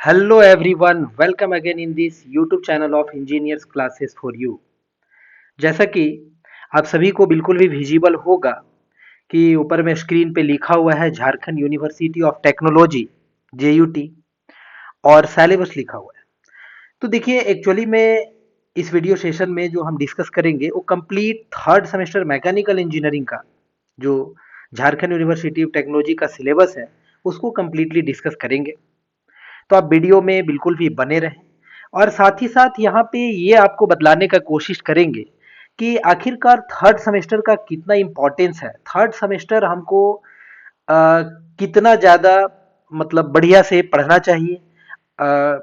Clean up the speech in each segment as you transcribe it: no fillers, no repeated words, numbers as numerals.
Hello everyone, welcome again in this YouTube channel of Engineers Classes for You। जैसा कि आप सभी को बिल्कुल भी विजिबल होगा कि ऊपर में स्क्रीन पे लिखा हुआ है Jharkhand university of technology JUT और सिलेबस लिखा हुआ है। तो देखिए एक्चुअली में इस वीडियो सेशन में जो हम डिस्कस करेंगे वो complete third semester mechanical engineering का जो झारखंड यूनिवर्सिटी ऑफ टेक्नोलॉजी का सिलेबस है उसको कंप्लीटली डिस्कस करेंगे। तो आप वीडियो में बिल्कुल भी बने रहें और साथ ही साथ यहाँ पे ये आपको बतलाने का कोशिश करेंगे कि आखिरकार थर्ड सेमेस्टर का कितना इम्पोर्टेंस है। थर्ड सेमेस्टर हमको कितना ज़्यादा मतलब बढ़िया से पढ़ना चाहिए। अ,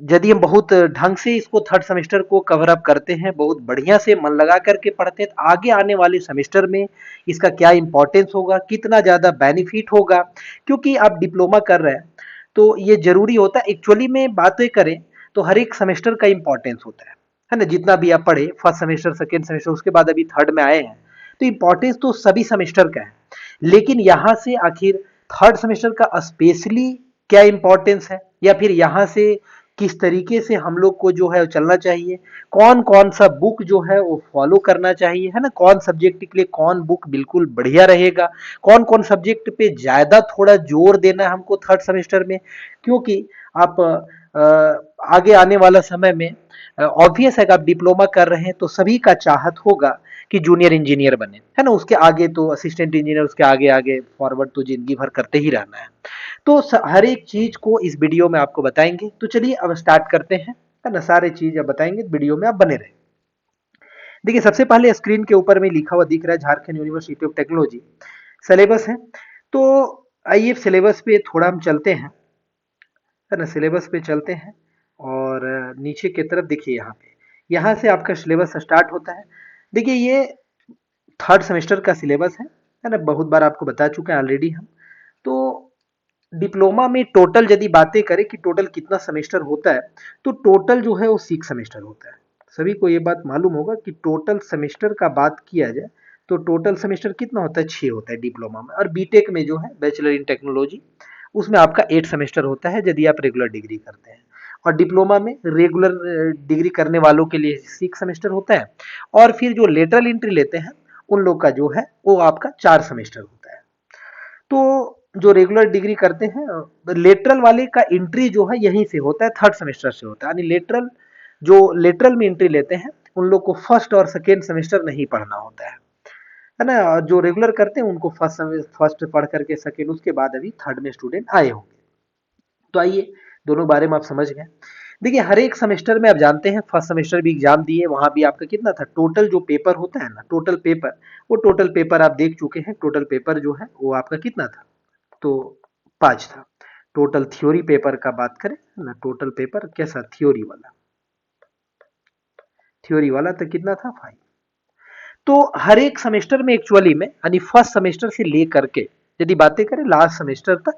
यदि हम बहुत ढंग से इसको थर्ड सेमेस्टर को कवर अप करते हैं, बहुत बढ़िया से मन लगा करके पढ़ते हैं, तो आगे आने वाले सेमेस्टर में इसका क्या इम्पोर्टेंस होगा, कितना ज़्यादा बेनिफिट होगा। क्योंकि आप डिप्लोमा कर रहे हैं तो ये ज़रूरी होता है। एक्चुअली में बातें करें तो हर एक सेमेस्टर का इम्पोर्टेंस होता है ना? जितना भी आप पढ़े फर्स्ट सेमेस्टर, सेकेंड सेमेस्टर, उसके बाद अभी थर्ड में आए हैं, तो इम्पोर्टेंस तो सभी सेमेस्टर का है। लेकिन यहाँ से आखिर थर्ड सेमेस्टर का स्पेशली क्या इम्पोर्टेंस है या फिर यहाँ से किस तरीके से हम लोग को जो है वो चलना चाहिए, कौन कौन सा बुक जो है वो फॉलो करना चाहिए, है ना? कौन सब्जेक्ट के लिए कौन बुक बिल्कुल बढ़िया रहेगा, कौन कौन सब्जेक्ट पे ज्यादा थोड़ा जोर देना है हमको थर्ड सेमेस्टर में। क्योंकि आप आगे आने वाला समय में ऑब्वियस है कि आप डिप्लोमा कर रहे हैं तो सभी का चाहत होगा कि जूनियर इंजीनियर बने, है ना? उसके आगे तो असिस्टेंट इंजीनियर, उसके आगे आगे फॉरवर्ड तो जिंदगी भर करते ही रहना है। तो हर एक चीज को इस वीडियो में आपको बताएंगे। तो चलिए अब स्टार्ट करते हैं, है ना? सारे चीज अब बताएंगे, वीडियो में आप बने रहे। देखिए सबसे पहले स्क्रीन के ऊपर में लिखा हुआ दिख रहा है Jharkhand university of technology syllabus है। तो आइए सिलेबस पे थोड़ा हम चलते हैं, है ना? सिलेबस पे चलते हैं और नीचे की तरफ देखिए यहाँ से आपका सिलेबस स्टार्ट होता है। देखिए ये थर्ड सेमेस्टर का सिलेबस है ना? बहुत बार आपको बता चुके हैं ऑलरेडी हम। तो डिप्लोमा में टोटल यदि बातें करें कि टोटल कितना सेमेस्टर होता है, तो टोटल जो है वो 6 सेमेस्टर होता है। सभी को ये बात मालूम होगा कि टोटल सेमेस्टर का बात किया जाए तो टोटल सेमेस्टर कितना होता है, 6 होता है डिप्लोमा में। और बीटेक में जो है बैचलर इन टेक्नोलॉजी, उसमें आपका 8 सेमेस्टर होता है यदि आप रेगुलर डिग्री करते हैं। और डिप्लोमा में रेगुलर डिग्री करने वालों के लिए 6 सेमेस्टर होता है। और फिर जो लेटरल एंट्री लेते हैं उन लोग का जो है वो आपका 4 सेमेस्टर होता है। तो जो रेगुलर डिग्री करते हैं लेटरल वाले का एंट्री जो है यहीं से होता है, थर्ड सेमेस्टर से होता है। यानी लेटरल जो लेटरल में एंट्री लेते हैं उन लोग को फर्स्ट और सेकेंड सेमेस्टर नहीं पढ़ना होता है ना? और जो रेगुलर करते हैं उनको फर्स्ट पढ़ करके सेकेंड, उसके बाद अभी थर्ड में स्टूडेंट आए होंगे। तो आइए दोनों बारे में आप समझ गए। देखिए हर एक सेमेस्टर में आप जानते हैं फर्स्ट सेमेस्टर भी एग्जाम दिए, वहां भी आपका कितना था टोटल जो पेपर होता है ना, टोटल पेपर, वो टोटल पेपर आप देख चुके हैं। टोटल पेपर जो है वो आपका कितना था, तो 5 था। टोटल थ्योरी पेपर का बात करें ना, टोटल पेपर कैसा, थ्योरी वाला तो कितना था, 5। तो हर एक सेमेस्टर में एक्चुअली में यानी फर्स्ट सेमेस्टर से लेकर के यदि बातें करें लास्ट सेमेस्टर तक,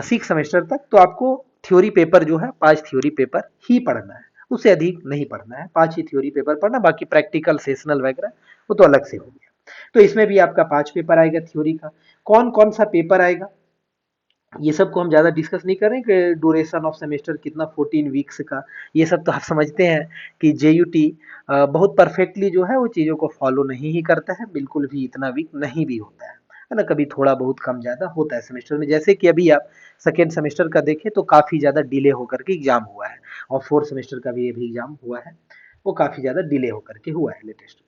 6 सेमेस्टर तक, तो आपको थ्योरी पेपर जो है 5 थ्योरी पेपर ही पढ़ना है, उससे अधिक नहीं पढ़ना है। 5 ही थ्योरी पेपर पढ़ना, बाकी प्रैक्टिकल सेशनल वगैरह वो तो अलग से हो गया। तो इसमें भी आपका 5 पेपर आएगा थ्योरी का। कौन कौन सा पेपर आएगा ये सब को हम ज़्यादा डिस्कस नहीं करें कि ड्यूरेशन ऑफ सेमेस्टर कितना, 14 वीक्स का। ये सब तो आप समझते हैं कि JUT बहुत परफेक्टली जो है वो चीज़ों को फॉलो नहीं ही करता है, बिल्कुल भी इतना वीक नहीं भी होता है ना? कभी थोड़ा बहुत कम ज़्यादा होता है सेमेस्टर में। जैसे कि अभी आप सेकेंड सेमेस्टर का देखें तो काफ़ी ज़्यादा डिले होकर के एग्जाम हुआ है, और फोर्थ सेमेस्टर का भी अभी एग्जाम हुआ है, वो काफ़ी ज़्यादा डिले होकर के हुआ है लेटेस्ट।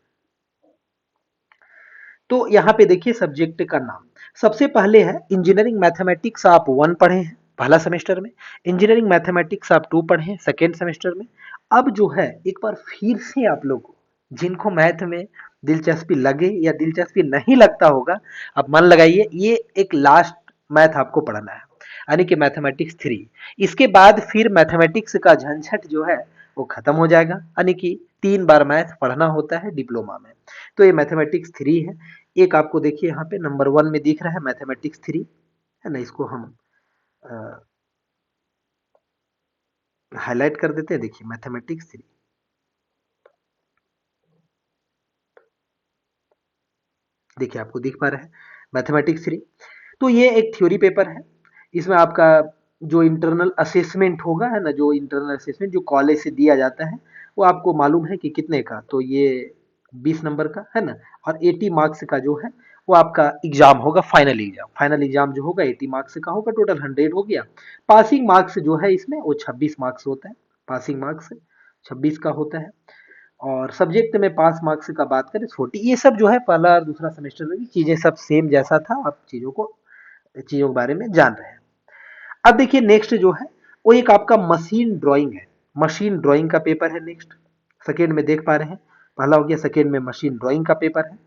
तो यहाँ पे देखिए सब्जेक्ट का नाम सबसे पहले है इंजीनियरिंग मैथमेटिक्स, आप 1 पढ़े हैं पहला सेमेस्टर में। इंजीनियरिंग मैथमेटिक्स आप 2 पढ़े हैं सेकेंड सेमेस्टर में। अब जो है एक बार फिर से आप लोग जिनको मैथ में दिलचस्पी लगे या दिलचस्पी नहीं लगता होगा, आप मन लगाइए, ये एक लास्ट मैथ आपको पढ़ना है, यानी कि मैथमेटिक्स 3। इसके बाद फिर मैथमेटिक्स का झंझट जो है वो खत्म हो जाएगा, यानी कि 3 बार मैथ पढ़ना होता है डिप्लोमा में। तो ये मैथमेटिक्स 3 है। एक आपको देखिए यहाँ पे नंबर 1 में दिख रहा है मैथमेटिक्स 3, है ना? इसको हम हाईलाइट कर देते हैं। देखिए मैथमेटिक्स 3, देखिए आपको दिख पा रहा है मैथमेटिक्स 3। तो ये एक थ्योरी पेपर है। इसमें आपका जो इंटरनल असेसमेंट होगा, है ना, जो इंटरनल असेसमेंट जो कॉलेज से दिया जाता है, वो आपको मालूम है कि कितने का, तो ये 20 नंबर का है ना। और 80 मार्क्स का जो है वो आपका एग्जाम होगा, फाइनल एग्जाम। फाइनल एग्जाम जो होगा 80 मार्क्स का होगा, टोटल 100 हो गया। पासिंग मार्क्स जो है इसमें वो 26 मार्क्स होता है, पासिंग मार्क्स 26 का होता है। और सब्जेक्ट में पास मार्क्स का बात करें 40। ये सब जो है पहला और दूसरा सेमेस्टर में भी चीजें सब सेम जैसा था, आप चीजों के बारे में जान रहे हैं। अब देखिए नेक्स्ट जो है वो एक आपका मशीन ड्राइंग है। मशीन ड्राइंग का पेपर है नेक्स्ट, सेकेंड में देख पा रहे हैं, पहला हो गया, सेकेंड में मशीन ड्राइंग का पेपर है,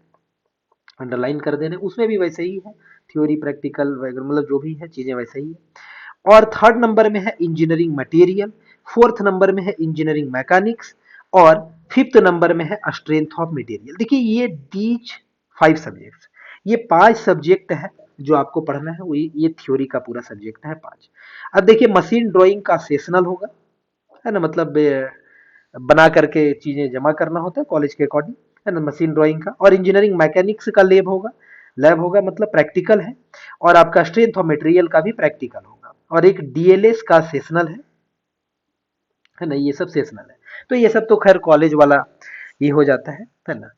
अंडरलाइन कर देने। उसमें भी वैसे ही है, थ्योरी प्रैक्टिकल वगैरह मतलब जो भी है चीजें वैसे ही है। और थर्ड नंबर में है इंजीनियरिंग मटेरियल, फोर्थ नंबर में है इंजीनियरिंग मैकेनिक्स, और फिफ्थ नंबर में है स्ट्रेंथ ऑफ मटेरियल। देखिए ये दीज 5 सब्जेक्ट्स, ये 5 सब्जेक्ट है जो आपको पढ़ना है, वो ये थ्योरी का पूरा सब्जेक्ट है 5। अब देखिए मशीन ड्राइंग का सेशनल होगा, है ना, मतलब बना करके चीजें जमा करना होता है कॉलेज के अकॉर्डिंग, है ना, मशीन ड्राइंग का। और इंजीनियरिंग मैकेनिक्स का लैब होगा मतलब प्रैक्टिकल है। और आपका स्ट्रेंथ ऑफ मटेरियल का भी प्रैक्टिकल होगा। और एक डीएलएस का सेशनल है ना, ये सब सेशनल है। तो ये सब तो खैर कॉलेज वाला ये हो जाता है ना।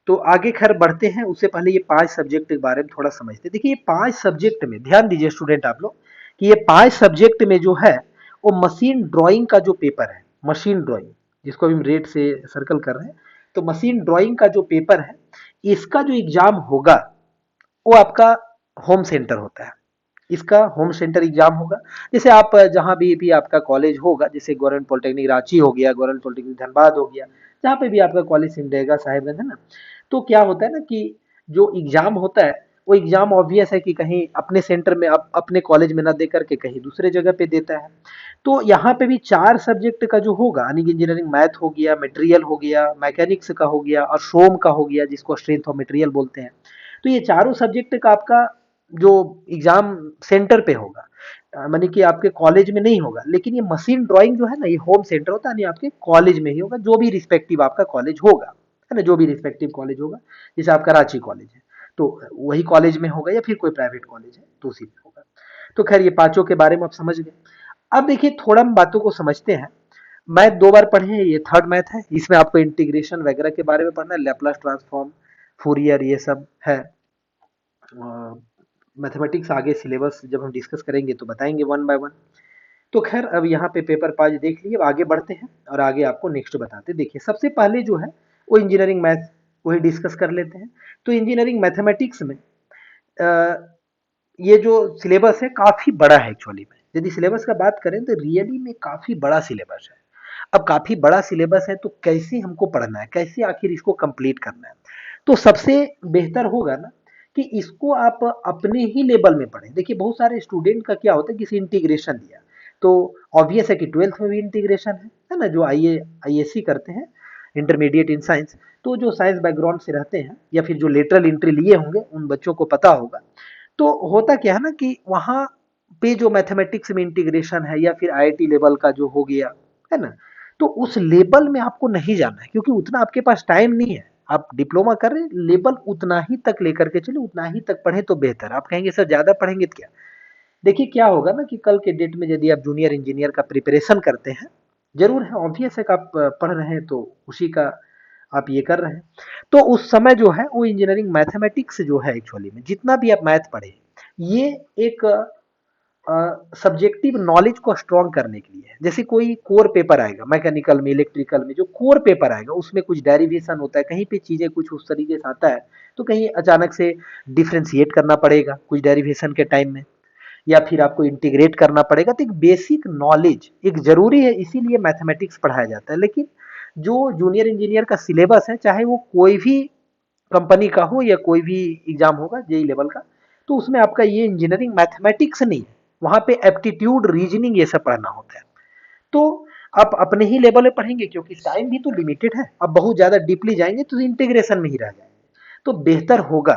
तो आगे खैर बढ़ते हैं, उससे पहले ये 5 सब्जेक्ट के बारे में थोड़ा समझते हैं। देखिए ये 5 सब्जेक्ट में ध्यान दीजिए स्टूडेंट आप लोग, कि ये 5 सब्जेक्ट में जो है वो मशीन ड्राइंग का जो पेपर है, मशीन ड्राइंग जिसको अभी हम रेड से सर्कल कर रहे हैं, तो मशीन ड्राइंग का जो पेपर है, इसका जो एग्जाम होगा वो आपका होम सेंटर होता है। इसका होम सेंटर एग्जाम होगा। जैसे आप जहाँ भी आपका कॉलेज होगा, जैसे गवर्नमेंट पॉलिटेक्निक रांची हो गया, गवर्नमेंट पॉलिटेक्निक धनबाद हो गया, जहाँ पे भी आपका कॉलेज सिमडेगा साहेबगंज है ना, तो क्या होता है ना कि जो एग्जाम होता है वो एग्जाम ऑब्वियस है कि कहीं अपने सेंटर में अपने कॉलेज में ना दे करके कहीं दूसरे जगह पे देता है। तो यहाँ पे भी 4 सब्जेक्ट का जो होगा, यानी कि इंजीनियरिंग मैथ हो गया, मटेरियल हो गया, मैकेनिक्स का हो गया, और श्रोम का हो गया जिसको स्ट्रेंथ ऑफ मटेरियल बोलते हैं। तो ये चारों सब्जेक्ट का आपका जो एग्जाम सेंटर पे होगा, मानी कि आपके कॉलेज में नहीं होगा, लेकिन ये मशीन ड्राइंग जो है ना, ये होम सेंटर होता है, यानी आपके कॉलेज में ही होगा, जो भी रिस्पेक्टिव आपका कॉलेज होगा, है ना, जो भी रिस्पेक्टिव कॉलेज होगा। जैसे आपका रांची कॉलेज है तो वही कॉलेज में होगा, या फिर कोई प्राइवेट कॉलेज है तो उसी में होगा। तो खैर ये पांचों के बारे में आप समझ गए। अब देखिए थोड़ा हम बातों को समझते हैं। मैथ 2 बार पढ़े हैं, ये थर्ड मैथ है, इसमें आपको इंटीग्रेशन वगैरह के बारे में पढ़ना है, लैपलास ट्रांसफॉर्म, फूरियर, ये सब है। मैथमेटिक्स आगे सिलेबस जब हम डिस्कस करेंगे तो बताएंगे वन बाय वन। तो खैर अब यहाँ पे पेपर 5 देख लिए, अब आगे बढ़ते हैं और आगे आपको नेक्स्ट बताते हैं। देखिए सबसे पहले जो है वो इंजीनियरिंग मैथ वही डिस्कस कर लेते हैं। तो इंजीनियरिंग मैथमेटिक्स में ये जो सिलेबस है काफी बड़ा है एक्चुअली में। यदि सिलेबस का बात करें तो रियली में काफी बड़ा सिलेबस है। अब काफी बड़ा सिलेबस है तो कैसे हमको पढ़ना है, कैसे आखिर इसको कंप्लीट करना है। तो सबसे बेहतर होगा ना कि इसको आप अपने ही लेवल में पढ़ें। देखिए बहुत सारे स्टूडेंट का क्या होता है, किसी इंटीग्रेशन दिया तो ऑब्वियस है कि 12th में भी इंटीग्रेशन है ना, जो आईएससी करते हैं, इंटरमीडिएट इन साइंस। तो जो साइंस बैकग्राउंड से रहते हैं या फिर जो लेटरल एंट्री लिए होंगे उन बच्चों को पता होगा। तो होता क्या है ना कि वहाँ पे जो मैथमेटिक्स में इंटीग्रेशन है या फिर आईआईटी लेवल का जो हो गया, है ना, तो उस लेवल में आपको नहीं जाना है, क्योंकि उतना आपके पास टाइम नहीं है। आप डिप्लोमा कर रहे हैं, लेवल उतना ही तक लेकर के चले, उतना ही तक पढ़े तो बेहतर। आप कहेंगे सर ज्यादा पढ़ेंगे तो क्या, देखिए क्या होगा ना कि कल के डेट में यदि आप जूनियर इंजीनियर का प्रिपरेशन करते हैं, जरूर है ऑब्वियस है कि आप पढ़ रहे हैं तो उसी का आप ये कर रहे हैं। तो उस समय जो है वो इंजीनियरिंग मैथमेटिक्स जो है एक्चुअली में जितना भी आप मैथ पढ़े, ये एक सब्जेक्टिव नॉलेज को स्ट्रॉन्ग करने के लिए है। जैसे कोई कोर पेपर आएगा मैकेनिकल में, इलेक्ट्रिकल में, जो कोर पेपर आएगा उसमें कुछ डेरिवेशन होता है, कहीं पे चीजें कुछ उस तरीके से आता है, तो कहीं अचानक से डिफ्रेंशिएट करना पड़ेगा कुछ डेरिवेशन के टाइम में, या फिर आपको इंटीग्रेट करना पड़ेगा। तो एक बेसिक नॉलेज एक जरूरी है, इसीलिए मैथमेटिक्स पढ़ाया जाता है। लेकिन जो जूनियर इंजीनियर का सिलेबस है, चाहे वो कोई भी कंपनी का हो या कोई भी एग्जाम होगा जेई लेवल का, तो उसमें आपका ये इंजीनियरिंग मैथमेटिक्स नहीं है, वहां पे एप्टीट्यूड रीजनिंग ये सब पढ़ना होता है। तो आप अपने ही लेवल में पढ़ेंगे क्योंकि टाइम भी तो लिमिटेड है, अब बहुत ज्यादा डीपली जाएंगे तो इंटीग्रेशन में ही रह जाएंगे। तो बेहतर होगा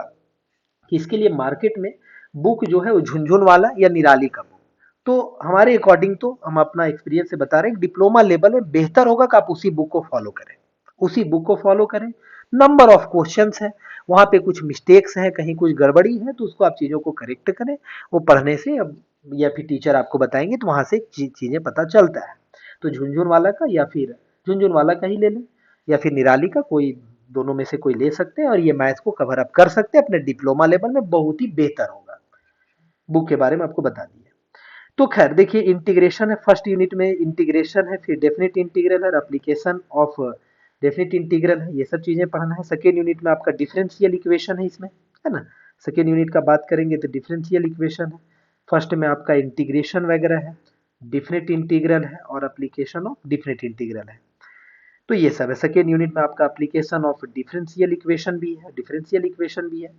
कि इसके लिए मार्केट में बुक जो है वो झुनझुन वाला या निराली का बुक, तो हमारे अकॉर्डिंग तो हम अपना एक्सपीरियंस से बता रहे हैं डिप्लोमा लेवल में बेहतर होगा कि आप उसी बुक को फॉलो करें, उसी बुक को फॉलो करें। नंबर ऑफ क्वेश्चंस है, वहाँ पे कुछ मिस्टेक्स हैं, कहीं कुछ गड़बड़ी है तो उसको आप चीज़ों को करेक्ट करें। वो पढ़ने से अब या फिर टीचर आपको बताएंगे तो वहाँ से चीज़ें पता चलता है। तो झुनझुनवाला का या फिर झुनझुनवाला का ही ले लें या फिर निराली का, कोई दोनों में से कोई ले सकते हैं और ये मैथ्स को कवर अप कर सकते हैं अपने डिप्लोमा लेवल में, बहुत ही बेहतर होगा। बुक के बारे में आपको बता दिया। तो खैर देखिए, इंटीग्रेशन है, फर्स्ट यूनिट में इंटीग्रेशन है, फिर डेफिनेट इंटीग्रल है, एप्लीकेशन ऑफ डेफिनेट इंटीग्रल है, ये सब चीजें पढ़ना है। सेकेंड यूनिट में आपका डिफरेंशियल इक्वेशन है इसमें, है ना। सेकेंड यूनिट का बात करेंगे तो डिफरेंशियल इक्वेशन है। फर्स्ट में आपका इंटीग्रेशन वगैरह है, डिफिनेट इंटीग्रल है और एप्लीकेशन ऑफ डिफिनेट इंटीग्रल है। तो ये सब है। सेकेंड यूनिट में आपका एप्लीकेशन ऑफ डिफरेंशियल इक्वेशन भी है, डिफरेंशियल इक्वेशन भी है।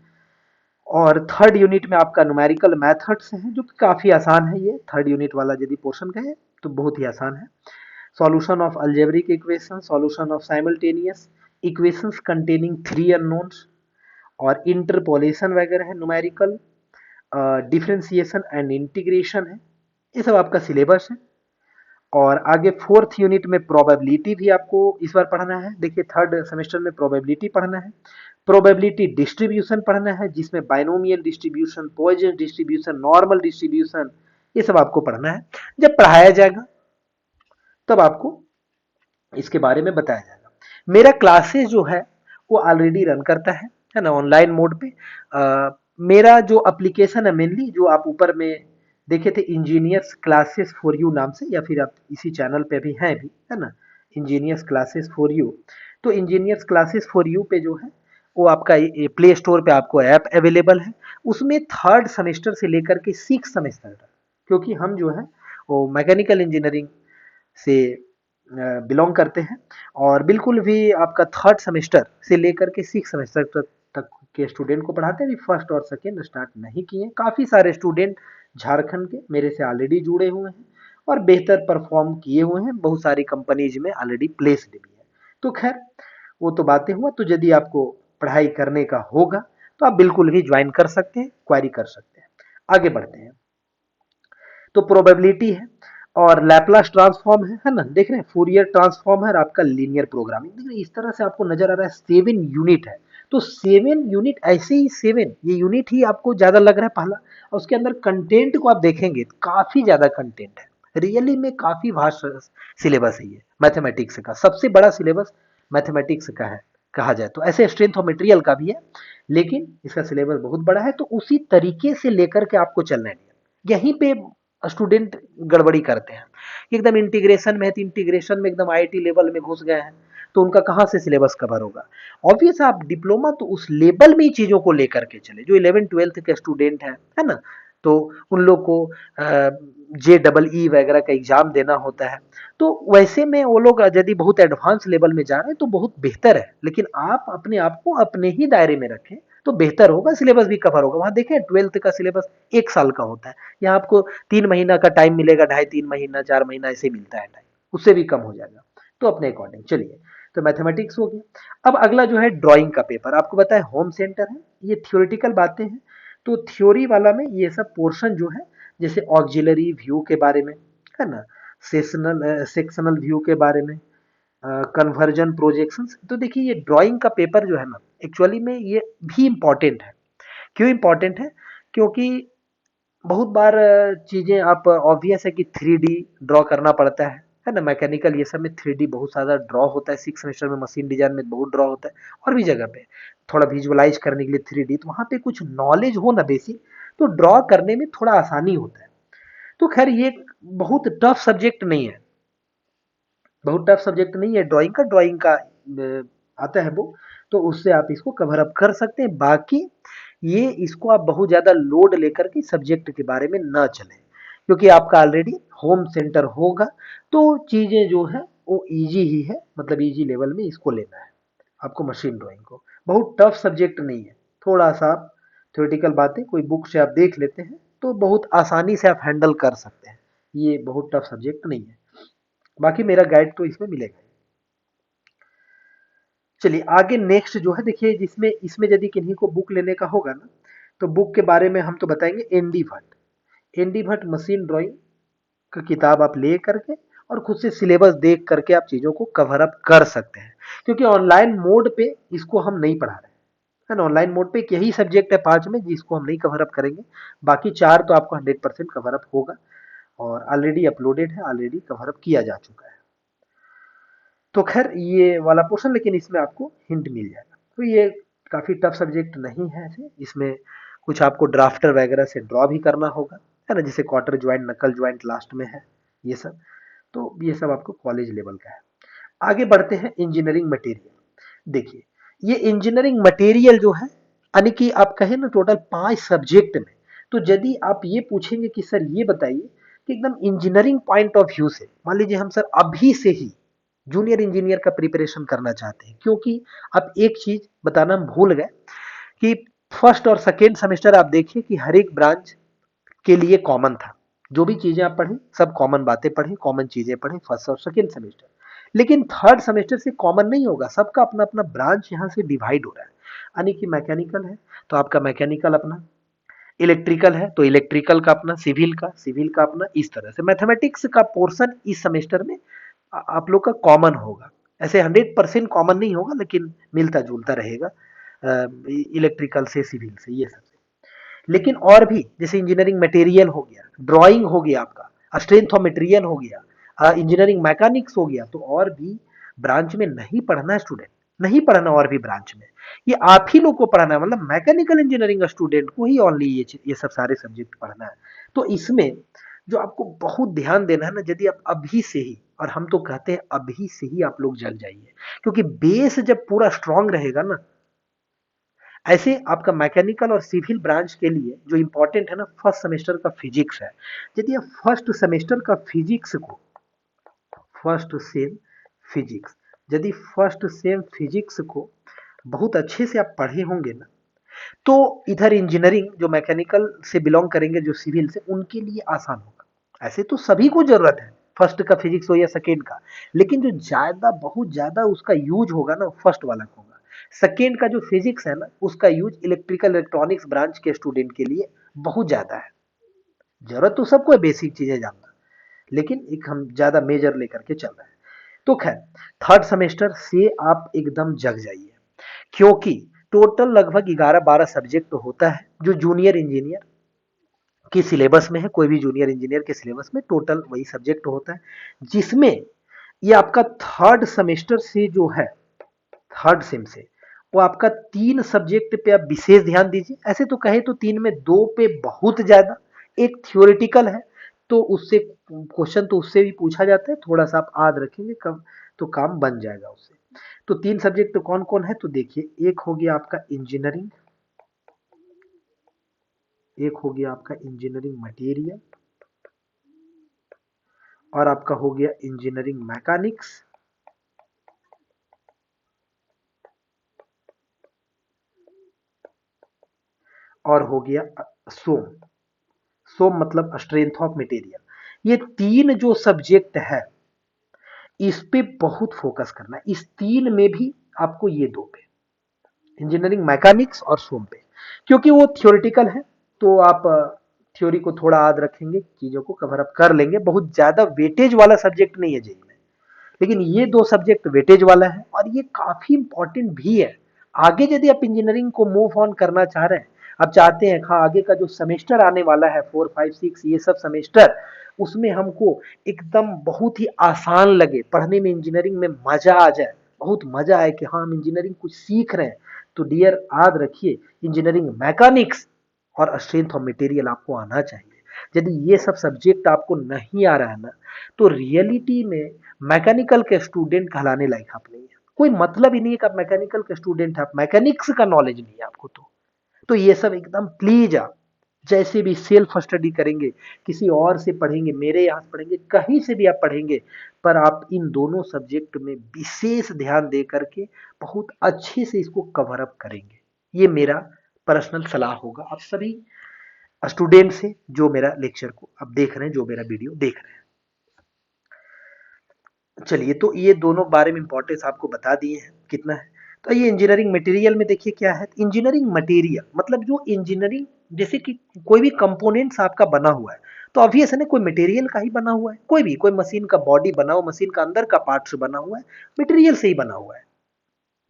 और थर्ड यूनिट में आपका न्यूमेरिकल मेथड्स हैं जो कि काफ़ी आसान है। ये थर्ड यूनिट वाला यदि पोर्शन कहे तो बहुत ही आसान है। Solution of algebraic equation, solution of simultaneous equations containing three unknowns और इंटरपोलेशन वगैरह है, न्यूमेरिकल डिफरेंशिएशन एंड इंटीग्रेशन है। ये सब आपका सिलेबस है। और आगे फोर्थ यूनिट में प्रोबेबिलिटी भी आपको इस बार पढ़ना है। देखिए थर्ड सेमेस्टर में प्रोबेबिलिटी पढ़ना है, प्रोबेबिलिटी डिस्ट्रीब्यूशन पढ़ना है जिसमें binomial distribution, Poisson distribution, normal distribution, ये सब आपको पढ़ना है। जब पढ़ाया जाएगा तब आपको इसके बारे में बताया जाएगा। मेरा क्लासेस जो है वो ऑलरेडी रन करता है ना, ऑनलाइन मोड पे। मेरा जो एप्लीकेशन है मेनली, जो आप ऊपर में देखे थे इंजीनियर्स क्लासेस फॉर यू नाम से, या फिर आप इसी चैनल पे भी हैं भी, है ना, इंजीनियर्स क्लासेस फॉर यू। तो इंजीनियर्स क्लासेस फॉर यू पे जो है वो आपका प्ले स्टोर पे आपको ऐप अवेलेबल है। उसमें थर्ड सेमेस्टर से लेकर के सिक्स सेमेस्टर तक, क्योंकि हम जो है वो मैकेनिकल इंजीनियरिंग से बिलोंग करते हैं और बिल्कुल भी आपका थर्ड सेमेस्टर से लेकर के सिक्स सेमेस्टर तक के स्टूडेंट को पढ़ाते हैं। अभी फर्स्ट और सेकेंड स्टार्ट नहीं किए। काफ़ी सारे स्टूडेंट झारखंड के मेरे से ऑलरेडी जुड़े हुए हैं और बेहतर परफॉर्म किए हुए हैं, बहुत सारी कंपनीज में ऑलरेडी प्लेस्ड भी है। तो खैर वो तो बातें हुआ। तो यदि आपको पढ़ाई करने का होगा तो आप बिल्कुल भी ज्वाइन कर सकते हैं, क्वारी कर सकते हैं। आगे बढ़ते हैं। तो प्रोबेबिलिटी है और लैपलास ट्रांसफॉर्म है ना, देख रहे हैं, फूरियर ट्रांसफॉर्म है और आपका लीनियर प्रोग्रामिंग। देख रहे हैं इस तरह से आपको नजर आ रहा है 7 यूनिट है। तो 7 यूनिट ऐसे ही 7 ये यूनिट ही आपको ज्यादा लग रहा है पहला, और उसके अंदर कंटेंट को आप देखेंगे तो काफी ज्यादा कंटेंट है। रियली में काफी वास्ट सिलेबस है ये मैथमेटिक्स का, सबसे बड़ा सिलेबस मैथमेटिक्स का है कहा जाए तो। ऐसे स्ट्रेंथ ऑफ मटेरियल का भी है लेकिन इसका सिलेबस बहुत बड़ा है। तो उसी तरीके से लेकर के आपको चलना है। यहीं पे स्टूडेंट गड़बड़ी करते हैं, एकदम इंटीग्रेशन में है तो इंटीग्रेशन में एकदम आईआईटी लेवल में घुस गए हैं, तो उनका कहाँ से सिलेबस कवर होगा। ऑब्वियस आप डिप्लोमा तो उस लेवल में ही चीजों को लेकर के चले। जो 11 12th के स्टूडेंट है ना, तो उन लोग को JEE वगैरह का एग्जाम देना होता है। तो वैसे में वो लोग यदि बहुत एडवांस लेवल में जा रहे हैं तो बहुत बेहतर है, लेकिन आप अपने आप को अपने ही दायरे में रखें तो बेहतर होगा, सिलेबस भी कवर होगा। वहां देखें 12th का सिलेबस 1 साल का होता है, यहाँ आपको 3 महीना का टाइम मिलेगा, ढाई 3 महीना 4 महीना ऐसे मिलता है टाइम, उससे भी कम हो जाएगा। तो अपने अकॉर्डिंग चलिए। तो मैथमेटिक्स हो गया। अब अगला जो है ड्राइंग का पेपर, आपको पता है होम सेंटर है, ये थियोरिटिकल बातें हैं। तो थ्योरी वाला में ये सब पोर्शन जो है, जैसे ऑक्सिलरी व्यू के बारे में, है ना, सेक्शनल व्यू के बारे में, कन्वर्जन प्रोजेक्शन। तो देखिए ये ड्राइंग का पेपर जो है ना, एक्चुअली में ये भी इम्पॉर्टेंट है। क्यों इम्पॉर्टेंट है? क्योंकि बहुत बार चीजें आप ऑब्वियस है कि 3D ड्रॉ करना पड़ता है ना। मैकेनिकल ये सब में 3D बहुत ज़्यादा ड्रॉ होता है। सिक्स सेमेस्टर में मशीन डिजाइन में बहुत ड्रॉ होता है, और भी जगह पे थोड़ा विजुअलाइज करने के लिए 3D, तो वहाँ पे कुछ नॉलेज हो ना बेसिक, तो ड्रॉ करने में थोड़ा आसानी होता है। तो खैर ये बहुत टफ सब्जेक्ट नहीं है, बहुत टफ सब्जेक्ट नहीं है ड्राइंग का आता है वो, तो उससे आप इसको कवर अप कर सकते हैं। बाकी ये इसको आप बहुत ज़्यादा लोड लेकर के सब्जेक्ट के बारे में ना चलें, क्योंकि आपका ऑलरेडी होम सेंटर होगा। तो चीज़ें जो है वो इजी ही है, मतलब इजी लेवल में इसको लेना है आपको मशीन ड्राइंग को। बहुत टफ सब्जेक्ट नहीं है, थोड़ा सा आप थ्योरेटिकल बातें कोई बुक से आप देख लेते हैं तो बहुत आसानी से आप हैंडल कर सकते हैं। ये बहुत टफ सब्जेक्ट नहीं है। बाकी मेरा गाइड तो इसमें मिलेगा। चलिए आगे नेक्स्ट जो है, देखिए जिसमें इसमें यदि किन्हीं को बुक लेने का होगा ना, तो बुक के बारे में हम तो बताएंगे ND Bhatt. ND Bhatt machine drawing का किताब आप ले करके और खुद से सिलेबस देख करके आप चीज़ों को कवर अप कर सकते हैं। क्योंकि ऑनलाइन मोड पे इसको हम नहीं पढ़ा रहे है ना। ऑनलाइन मोड पे यही सब्जेक्ट है 5 में जिसको हम नहीं कवर अप करेंगे, बाकी 4 तो आपको 100% कवर अप होगा और ऑलरेडी अपलोडेड है, ऑलरेडी कवर अप किया जा चुका है। तो खैर ये वाला पोर्शन, लेकिन इसमें आपको हिंट मिल जाएगा। तो ये काफ़ी टफ सब्जेक्ट नहीं है ऐसे, इसमें कुछ आपको ड्राफ्टर वगैरह से ड्रॉ भी करना होगा है ना, जैसे क्वार्टर ज्वाइंट, नकल ज्वाइंट लास्ट में है ये सब। तो ये सब आपको कॉलेज लेवल का है। आगे बढ़ते हैं इंजीनियरिंग मटेरियल। देखिए ये इंजीनियरिंग मटेरियल जो है, यानी कि आप कहें ना टोटल 5 सब्जेक्ट में, तो यदि आप ये पूछेंगे कि सर ये बताइए कि एकदम इंजीनियरिंग पॉइंट ऑफ व्यू से, मान लीजिए हम सर अभी से ही जूनियर इंजीनियर का प्रिपरेशन करना चाहते हैं, क्योंकि आप एक चीज बताना हम भूल गए कि फर्स्ट और सेकेंड सेमेस्टर आप देखिए कि हर एक ब्रांच के लिए कॉमन था। जो भी चीजें आप पढ़ें सब कॉमन बातें पढ़ें, कॉमन चीजें पढ़ें फर्स्ट और सेकेंड सेमेस्टर। लेकिन थर्ड सेमेस्टर से कॉमन नहीं होगा, सबका अपना अपना ब्रांच यहाँ से डिवाइड हो रहा है। यानी कि मैकेनिकल है तो आपका मैकेनिकल अपना, इलेक्ट्रिकल है तो इलेक्ट्रिकल का अपना, सिविल का अपना, इस तरह से मैथमेटिक्स का पोर्शन इस सेमेस्टर में आप लोग का कॉमन होगा। ऐसे 100% कॉमन नहीं होगा लेकिन मिलता जुलता रहेगा इलेक्ट्रिकल से, सिविल से, ये सब से। लेकिन और भी जैसे इंजीनियरिंग मटेरियल हो गया, ड्राइंग हो गया आपका, स्ट्रेंथ ऑफ मटेरियल हो गया, इंजीनियरिंग मैकेनिक्स हो गया, तो और भी ब्रांच में नहीं पढ़ना है स्टूडेंट, नहीं पढ़ना और भी ब्रांच में, ये आप ही लोग को पढ़ना है। मतलब मैकेनिकल इंजीनियरिंग स्टूडेंट को ही ओनली ये सब सारे सब्जेक्ट पढ़ना है। तो इसमें जो आपको बहुत ध्यान देना है ना, यदि आप अभी से ही, और हम तो कहते हैं अभी से ही आप लोग जग जाइए, क्योंकि बेस जब पूरा स्ट्रांग रहेगा ना, ऐसे आपका मैकेनिकल और सिविल ब्रांच के लिए जो इंपॉर्टेंट है ना, फर्स्ट सेमेस्टर का फिजिक्स है। यदि आप फर्स्ट सेमेस्टर का फिजिक्स को, फर्स्ट सेम फिजिक्स, यदि फर्स्ट सेम फिजिक्स को बहुत अच्छे से आप पढ़े होंगे ना, तो इधर इंजीनियरिंग जो मैकेनिकल से बिलोंग करेंगे, जो सिविल से, उनके लिए आसान होगा। ऐसे तो सभी को जरूरत है फर्स्ट का फिजिक्स हो या सेकेंड का, लेकिन जो ज्यादा बहुत ज्यादा उसका यूज होगा ना, फर्स्ट वाला का होगा। सेकेंड का जो फिजिक्स है ना, उसका यूज इलेक्ट्रिकल इलेक्ट्रॉनिक्स ब्रांच के स्टूडेंट के लिए बहुत ज्यादा है। जरूरत तो सबको है बेसिक चीजें जानना, लेकिन एक हम ज्यादा मेजर लेकर के चल रहे हैं। तो खैर थर्ड सेमेस्टर से आप एकदम जग जाइए, क्योंकि टोटल लगभग 11-12 सब्जेक्ट तो होता है जो जूनियर इंजीनियर के सिलेबस में है। कोई भी जूनियर इंजीनियर के सिलेबस में टोटल वही सब्जेक्ट होता है, जिसमें ये आपका थर्ड सेमेस्टर से जो है, थर्ड सेम से, वो आपका 3 सब्जेक्ट पे आप विशेष ध्यान दीजिए। ऐसे तो कहे तो 3 में 2 पे बहुत ज्यादा, एक थियोरिटिकल है तो उससे क्वेश्चन तो उससे भी पूछा जाता है, थोड़ा सा आप याद रखेंगे कम तो काम बन जाएगा उससे। तो 3 सब्जेक्ट कौन कौन है, तो देखिए एक हो गया आपका इंजीनियरिंग, एक हो गया आपका इंजीनियरिंग मटेरियल, और आपका हो गया इंजीनियरिंग मैकेनिक्स, और हो गया सोम। सोम मतलब स्ट्रेंथ ऑफ मटेरियल। ये 3 जो सब्जेक्ट है इस पे बहुत फोकस करना है। इस 3 में भी आपको ये 2 पे, इंजीनियरिंग मैकेनिक्स और सोम पे, क्योंकि वो थियोरिटिकल है तो आप थ्योरी को थोड़ा याद रखेंगे, चीजों को कवर अप कर लेंगे। बहुत ज्यादा वेटेज वाला सब्जेक्ट नहीं है जेई में, लेकिन ये 2 सब्जेक्ट वेटेज वाला है और ये काफी इंपॉर्टेंट भी है। आगे यदि आप इंजीनियरिंग को मूव ऑन करना चाह रहे हैं, आप चाहते हैं हाँ आगे का जो सेमेस्टर आने वाला है 4, 5, 6 ये सब सेमेस्टर, उसमें हमको एकदम बहुत ही आसान लगे, पढ़ने में इंजीनियरिंग में मजा आ जाए, बहुत मजा आए कि हाँ हम इंजीनियरिंग कुछ सीख रहे हैं, तो डियर याद रखिए इंजीनियरिंग मैकेनिक्स और स्ट्रेंथ ऑफ मटेरियल आपको आना चाहिए। यदि ये सब सब्जेक्ट आपको नहीं आ रहा है ना, तो रियलिटी में मैकेनिकल के स्टूडेंट कहलाने लायक आप नहीं है। कोई मतलब ही नहीं है कि आप मैकेनिकल के स्टूडेंट हैं, आप मैकेनिक्स का नॉलेज नहीं है आपको। तो ये सब एकदम प्लीज आप जैसे भी सेल्फ स्टडी करेंगे, किसी और से पढ़ेंगे, मेरे यहाँ पढ़ेंगे, कहीं से भी आप पढ़ेंगे, पर आप इन दोनों सब्जेक्ट में विशेष ध्यान दे करके बहुत अच्छे से इसको कवर अप करेंगे। ये मेरा पर्सनल सलाह होगा आप सभी स्टूडेंट से जो मेरा लेक्चर को अब देख रहे हैं, जो मेरा वीडियो देख रहे हैं। चलिए तो ये दोनों बारे में इंपॉर्टेंस आपको बता दिए हैं कितना है। तो ये इंजीनियरिंग मटेरियल में देखिए क्या है, इंजीनियरिंग मटेरियल मतलब जो इंजीनियरिंग, जैसे कि कोई भी कंपोनेंट्स आपका बना हुआ है तो ऑब्वियस है ना, कोई मटेरियल का ही बना हुआ है। कोई भी कोई मशीन का बॉडी बना हुआ, मशीन का अंदर का पार्ट्स बना हुआ है, मटेरियल से ही बना हुआ है।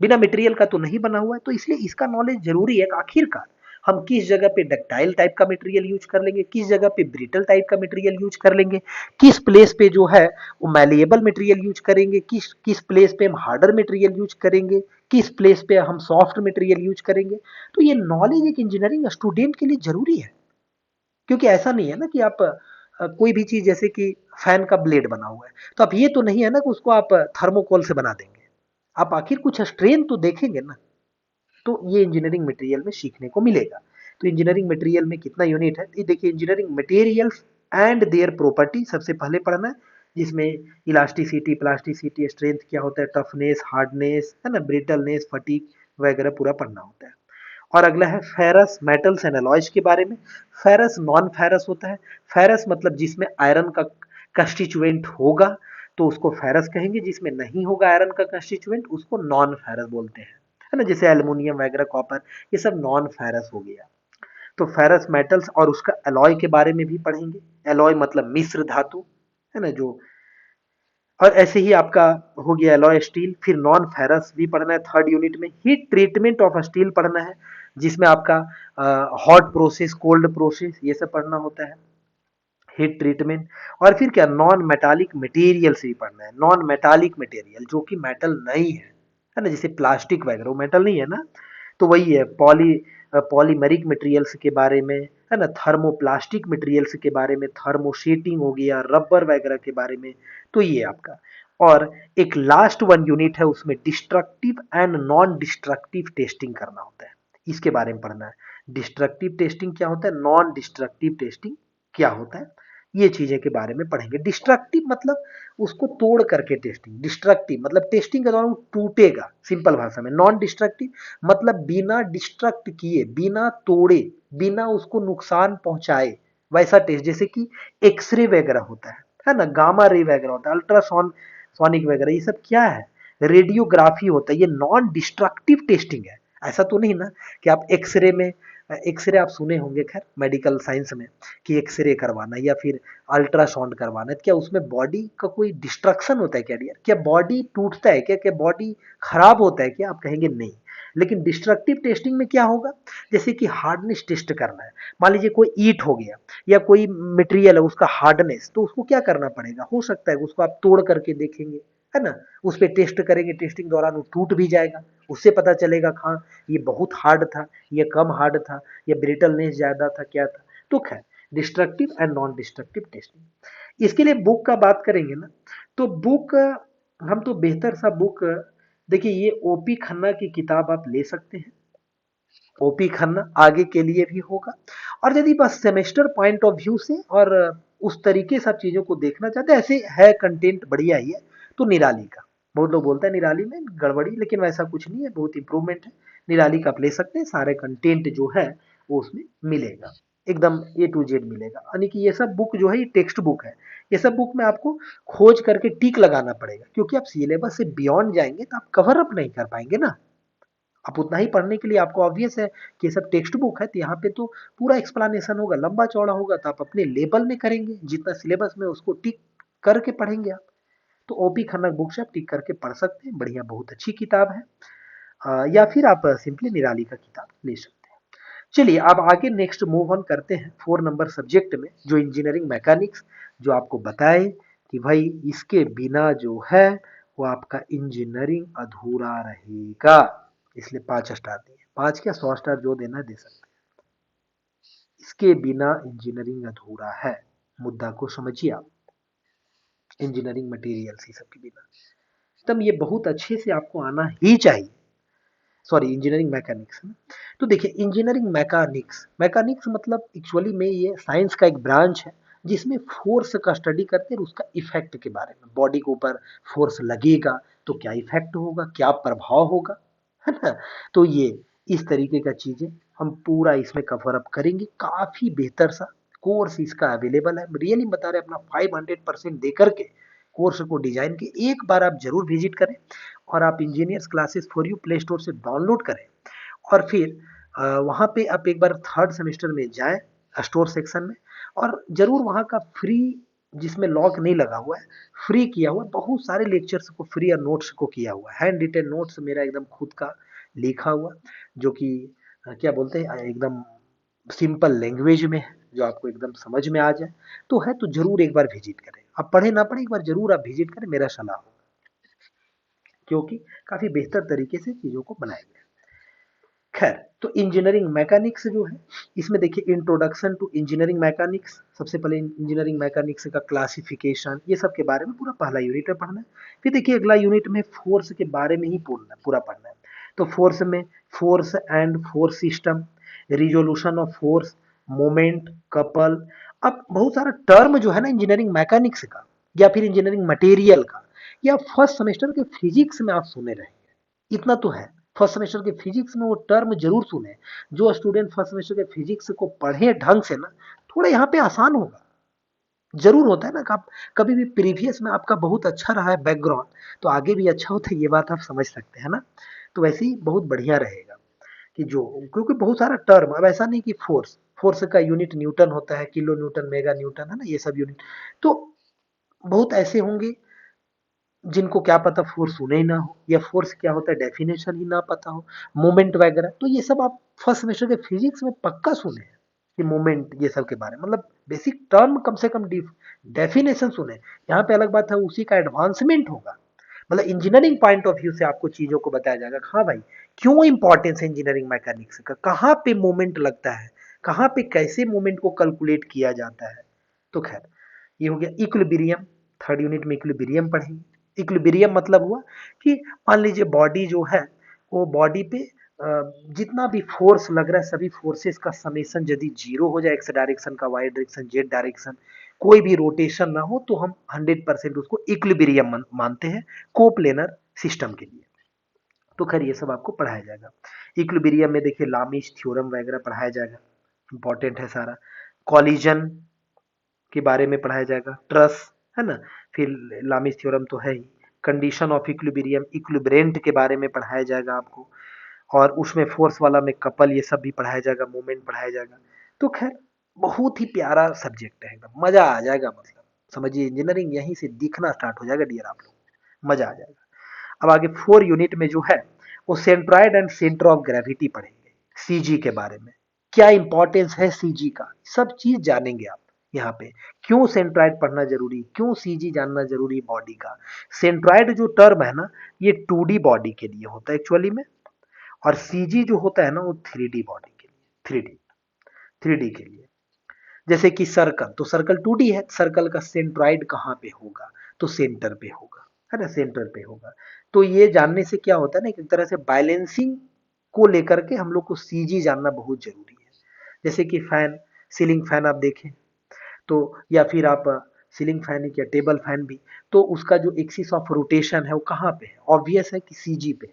बिना मटेरियल का तो नहीं बना हुआ है, तो इसलिए इसका नॉलेज जरूरी है। आखिरकार हम किस जगह पे डक्टाइल टाइप का मटेरियल यूज कर लेंगे, किस जगह पे ब्रिटल टाइप का मटेरियल यूज कर लेंगे, किस प्लेस पे जो है वो मैलिएबल मटेरियल यूज करेंगे, किस किस प्लेस पे हम हार्डर मटेरियल यूज करेंगे, किस प्लेस पे हम सॉफ्ट मटेरियल यूज करेंगे। तो ये नॉलेज एक इंजीनियरिंग स्टूडेंट के लिए जरूरी है। क्योंकि ऐसा नहीं है ना कि आप कोई भी चीज, जैसे कि फैन का ब्लेड बना हुआ है, तो आप ये तो नहीं है ना कि उसको आप थर्मोकोल से बना देंगे। आप आखिर कुछ स्ट्रेन तो देखेंगे ना। तो ये इंजीनियरिंग मटेरियल में सीखने को मिलेगा। तो इंजीनियरिंग मटेरियल में कितना यूनिट है, ये देखिए, engineering materials and their property सबसे पहले पढ़ना है, जिसमें इलास्टिसिटी, प्लास्टिसिटी, स्ट्रेंथ क्या होता है, टफनेस, हार्डनेस, है ना, ब्रिटलनेस, फटीग वगैरह पूरा पढ़ना होता है। और अगला है फेरस मेटल्स एंड अलॉयज के बारे में। फेरस नॉन फेरस होता है। फेरस मतलब जिसमें आयरन का कंस्टिट्यूएंट होगा तो उसको फेरस कहेंगे, जिसमें नहीं होगा आयरन का कंस्टिट्यूएंट उसको नॉन फेरस बोलते हैं, है ना, जैसे एल्युमिनियम वगैरह, कॉपर, ये सब नॉन फेरस हो गया। तो फेरस मेटल्स और उसका एलॉय के बारे में भी पढ़ेंगे। एलॉय मतलब मिश्र धातु, है ना, जो, और ऐसे ही आपका हो गया एलॉय स्टील। फिर नॉन फेरस भी पढ़ना है थर्ड यूनिट में। हीट ट्रीटमेंट ऑफ स्टील पढ़ना है, जिसमें आपका हॉट प्रोसेस, कोल्ड प्रोसेस, ये सब पढ़ना होता है, हीट ट्रीटमेंट। और फिर क्या, नॉन मेटालिक मटेरियल से भी पढ़ना है। नॉन मेटालिक मटेरियल जो कि मेटल नहीं है ना, जैसे प्लास्टिक वगैरह वो मेटल नहीं है ना, तो वही है पॉलीमेरिक मटेरियल्स के बारे में, है ना, थर्मोप्लास्टिक मटेरियल्स के बारे में, थर्मोशीटिंग हो गया, रबर वगैरह के बारे में। तो ये आपका, और एक लास्ट वन यूनिट है, उसमें destructive and non destructive testing करना होता है, इसके बारे में पढ़ना है। डिस्ट्रक्टिव टेस्टिंग क्या होता है, नॉन डिस्ट्रक्टिव टेस्टिंग क्या होता है, ये चीजें के बारे में पढ़ेंगे। डिस्ट्रक्टिव मतलब उसको तोड़ करके टेस्टिंग, डिस्ट्रक्टिव मतलब टेस्टिंग के दौरान वो टूटेगा, सिंपल भाषा में। नॉन डिस्ट्रक्टिव मतलब बिना डिस्ट्रक्ट किए, बिना तोड़े, बिना उसको नुकसान पहुंचाए वैसा टेस्ट, जैसे कि एक्सरे वगैरह होता है ना, गामा रे वगैरह होता है, अल्ट्रासॉन सोनिक वगैरह, ये सब क्या है, रेडियोग्राफी होता है, ये नॉन डिस्ट्रक्टिव टेस्टिंग है। ऐसा तो नहीं ना कि आप एक्सरे में, एक्सरे आप सुने होंगे खैर मेडिकल साइंस में, कि एक्सरे करवाना या फिर अल्ट्रासाउंड करवाना है, क्या उसमें बॉडी का कोई डिस्ट्रक्शन होता है क्या डियर, क्या बॉडी टूटता है क्या, क्या बॉडी खराब होता है क्या, आप कहेंगे नहीं। लेकिन डिस्ट्रक्टिव टेस्टिंग में क्या होगा, जैसे कि हार्डनेस टेस्ट करना है, मान लीजिए कोई ईंट हो गया या कोई मटेरियल है उसका हार्डनेस, तो उसको क्या करना पड़ेगा, हो सकता है उसको आप तोड़ करके देखेंगे, है ना, उस पर टेस्ट करेंगे, टेस्टिंग दौरान वो टूट भी जाएगा, उससे पता चलेगा हाँ ये बहुत हार्ड था, ये कम हार्ड था, ये ब्रिटलनेस ज्यादा था, क्या था। तो खैर, destructive and non destructive testing, इसके लिए बुक का बात करेंगे ना, तो बुक, हम तो बेहतर सा बुक, देखिए ये ओपी खन्ना की किताब आप ले सकते हैं। ओपी खन्ना आगे के लिए भी होगा। और यदि बस सेमेस्टर पॉइंट ऑफ व्यू से और उस तरीके सब चीजों को देखना चाहते हैं, ऐसे है कंटेंट बढ़िया ही है, तो निराली का, बहुत लोग बोलते हैं निराली में गड़बड़ी, लेकिन वैसा कुछ नहीं है, बहुत इंप्रूवमेंट है। निराली का आप ले सकते हैं, सारे कंटेंट जो है वो उसमें मिलेगा, एकदम A to Z मिलेगा। यानी कि ये सब बुक जो है ये टेक्स्ट बुक है, ये सब बुक में आपको खोज करके टिक लगाना पड़ेगा, क्योंकि आप सिलेबस से बियॉन्ड जाएंगे तो आप कवर अप नहीं कर पाएंगे ना। आप उतना ही पढ़ने के लिए, आपको ऑब्वियस है कि ये सब टेक्स्ट बुक है, तो यहाँ पे तो पूरा एक्सप्लेनेशन होगा, लंबा चौड़ा होगा, तो आप अपने लेवल में करेंगे, जितना सिलेबस में उसको टिक करके पढ़ेंगे आप। तो ओपी खन्ना बुक से आप टिक करके पढ़ सकते हैं, बढ़िया, बहुत अच्छी किताब है। या फिर आप सिंपली निराली का किताब ले सकते हैं। चलिए अब आगे नेक्स्ट मूव ऑन करते हैं 4 नंबर सब्जेक्ट में, जो इंजीनियरिंग मैकेनिक्स, जो आपको बताए कि भाई इसके बिना जो है वो आपका इंजीनियरिंग अधूरा रहेगा, इसलिए 5 स्टार दिए, 5 क्या 100 स्टार जो देना है दे सकते हैं। इसके बिना इंजीनियरिंग अधूरा है, मुद्दा को समझिए आप, इंजीनियरिंग मटेरियल्स ही सब के बिना, तब ये बहुत अच्छे से आपको आना ही चाहिए। सॉरी, इंजीनियरिंग मैकेनिक्स है ना। तो देखिए इंजीनियरिंग मैकेनिक्स, मैकेनिक्स मतलब एक्चुअली में ये साइंस का एक ब्रांच है, जिसमें फोर्स का स्टडी करते हैं, उसका इफेक्ट के बारे में, बॉडी के ऊपर फोर्स लगेगा तो क्या इफेक्ट होगा, क्या प्रभाव होगा, है ना। तो ये इस तरीके का चीजें हम पूरा इसमें कवर अप करेंगे, काफी बेहतर सा कोर्स इसका अवेलेबल है, रियली बता रहे, अपना 500% दे करके कोर्स को डिजाइन के एक बार आप जरूर विजिट करें, और आप engineers classes for you play store से डाउनलोड करें, और फिर वहाँ पे आप एक बार थर्ड सेमेस्टर में जाएं, स्टोर सेक्शन में, और जरूर वहाँ का फ्री जिसमें लॉक नहीं लगा हुआ है, फ्री किया हुआ, बहुत सारे लेक्चर्स को फ्री और नोट्स को किया हुआ है, हैंड रिटेन नोट्स मेरा एकदम खुद का लिखा हुआ, जो कि क्या बोलते हैं एकदम सिंपल लैंग्वेज में है, जो आपको एकदम समझ में आ जाए, तो है तो जरूर एक बार विजिट करें। आप पढ़े ना पढ़े, एक बार जरूर आप विजिट करें, मेरा सलाह होगा, क्योंकि काफी बेहतर तरीके से चीजों को बनाया गया है। खैर, तो इंजीनियरिंग मैकेनिक्स जो है, इसमें देखिए इंट्रोडक्शन टू इंजीनियरिंग मैकेनिक्स, सबसे पहले इंजीनियरिंग मैकेनिक्स का क्लासिफिकेशन, ये सब के बारे में पूरा पहला यूनिट में पढ़ना है। फिर देखिए अगला यूनिट में फोर्स के बारे में ही पूरा पढ़ना है। तो फोर्स में force and force system, resolution of force, moment, couple. अब बहुत सारा टर्म जो है ना इंजीनियरिंग मैकेनिक्स का या फिर इंजीनियरिंग मटेरियल का, या फर्स्ट सेमेस्टर के फिजिक्स में आप सुने रहेंगे, इतना तो है। फर्स्ट सेमेस्टर के फिजिक्स में वो टर्म जरूर सुने। जो स्टूडेंट फर्स्ट सेमेस्टर के फिजिक्स को पढ़े ढंग से ना, थोड़ा यहाँ पे आसान होगा। जरूर होता है ना कि आप कभी भी प्रीवियस में आपका बहुत अच्छा रहा है बैकग्राउंड, तो आगे भी अच्छा होता है, ये बात आप समझ सकते हैं ना। तो वैसे ही बहुत बढ़िया रहेगा कि जो, क्योंकि बहुत सारा टर्म, अब ऐसा नहीं कि फोर्स फोर्स का यूनिट न्यूटन होता है, किलो न्यूटन, मेगा न्यूटन, है ना, ये सब यूनिट। तो बहुत ऐसे होंगे जिनको क्या पता फोर्स सुने ही ना हो, या फोर्स क्या होता है डेफिनेशन ही ना पता हो, मोमेंट वगैरह। तो ये सब आप फर्स्ट सेमेस्टर के फिजिक्स में पक्का सुने हैं कि मोमेंट, ये सब के बारे में, मतलब बेसिक टर्म कम से कम डेफिनेशन सुने। यहाँ पे अलग बात है, उसी का एडवांसमेंट होगा, मतलब इंजीनियरिंग पॉइंट ऑफ व्यू से आपको चीजों को बताया जाएगा। हाँ भाई, क्यों इंपॉर्टेंस है इंजीनियरिंग मैकेनिक्स का, कहाँ पे मोमेंट लगता है, कहाँ पे कैसे मोमेंट को कैलकुलेट किया जाता है। तो खैर, ये हो गया इक्विलिब्रियम। थर्ड यूनिट में इक्विलिब्रियम पढ़ेंगे। इक्विलिब्रियम मतलब हुआ कि मान लीजिए बॉडी जो है, वो बॉडी पे जितना भी फोर्स लग रहा है, सभी फोर्सेस का समेशन यदि जीरो हो जाए, एक्स डायरेक्शन का, वाई डायरेक्शन, जेड डायरेक्शन, कोई भी रोटेशन ना हो, तो हम 100% उसको इक्विलिब्रियम मानते हैं कोप्लेनर सिस्टम के लिए। तो खैर ये सब आपको पढ़ाया जाएगा। इक्विलिब्रियम में देखिए लामीज थ्योरम वगैरह पढ़ाया जाएगा, इंपॉर्टेंट है सारा। कॉलिजन के बारे में पढ़ाया जाएगा, ट्रस, है ना। फिर लामीज थ्योरम तो है ही। कंडीशन ऑफ इक्विलिब्रियम, इक्विलिब्रेंट के बारे में पढ़ाया जाएगा आपको, और उसमें फोर्स वाला में कपल, ये सब भी पढ़ाया जाएगा, मूवमेंट पढ़ाया जाएगा। तो खैर बहुत ही प्यारा सब्जेक्ट है, एकदम मजा आ जाएगा, मतलब समझिए इंजीनियरिंग यहीं से दिखना स्टार्ट हो जाएगा डियर आप लोग, मजा आ जाएगा। अब आगे 4 यूनिट में जो है, वो centroid and centre of gravity पढ़ेंगे, सीजी के बारे में, क्या इंपॉर्टेंस है सीजी का, सब चीज जानेंगे आप यहाँ पे। क्यों सेंट्रॉइड पढ़ना जरूरी, क्यों सीजी जानना जरूरी बॉडी का। सेंट्रॉइड जो टर्म है ना, ये 2D बॉडी के लिए होता है एक्चुअली में, और सीजी जो होता है ना, वो 3D बॉडी के लिए, 3D के लिए। जैसे कि सर्कल, तो सर्कल 2D है, सर्कल का सेंट्रॉइड कहाँ पे होगा, तो सेंटर पे होगा, है ना, सेंटर पे होगा। तो ये जानने से क्या होता है ना, एक तरह से बैलेंसिंग को लेकर के हम लोग को सीजी जानना बहुत जरूरी है। जैसे कि फैन, सीलिंग फैन आप देखें, तो या फिर आप सीलिंग फैन या टेबल फैन भी, तो उसका जो एक्सिस ऑफ रोटेशन है वो कहाँ पे है, ऑब्वियस है कि सीजी पे